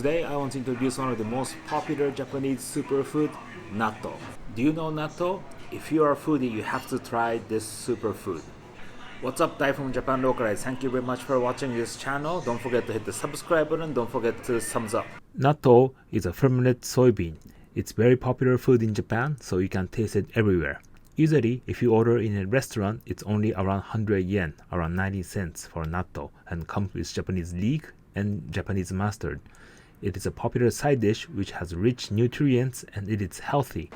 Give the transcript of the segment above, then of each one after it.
Today I want to introduce one of the most popular Japanese superfood, natto. Do you know natto? If you are a foodie, you have to try this superfood. What's up, Dai from Japan Localized. Thank you very much for watching this channel. Don't forget to hit the subscribe button. Don't forget to thumbs up. Natto is a fermented soybean. It's very popular food in Japan, so you can taste it everywhere. Usually, if you order in a restaurant, it's only around 100 yen, around 90 cents for natto, and comes with Japanese leek and Japanese mustard. It is a popular side dish which has rich nutrients and it is healthy.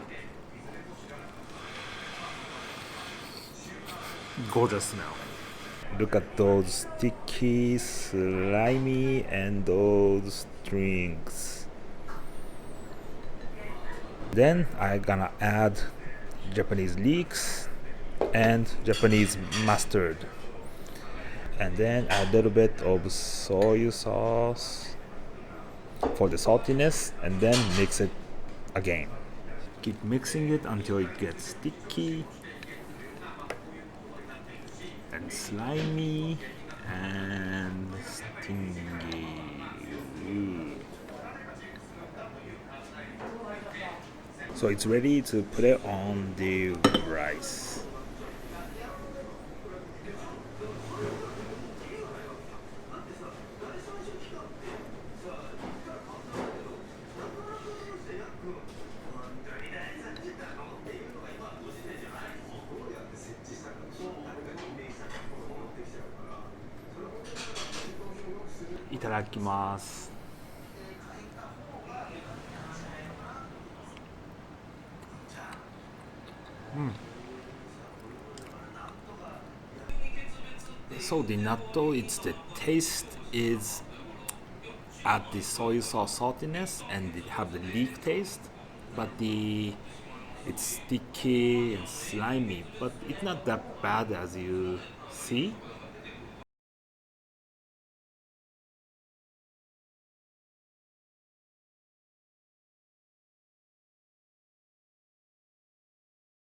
Gorgeous smell. Look at those sticky, slimy, and those strings. Then I'm gonna add Japanese leeks and Japanese mustard. And then add a little bit of soy sauce for the saltiness, and then mix it again. Keep mixing it until it gets sticky and slimy and stingy. Ooh. So it's ready to put it on the rice. Itadakimasu. So the natto, it's the taste is at the soy sauce saltiness and it have the leek taste, but it's sticky and slimy, but it's not that bad as you see.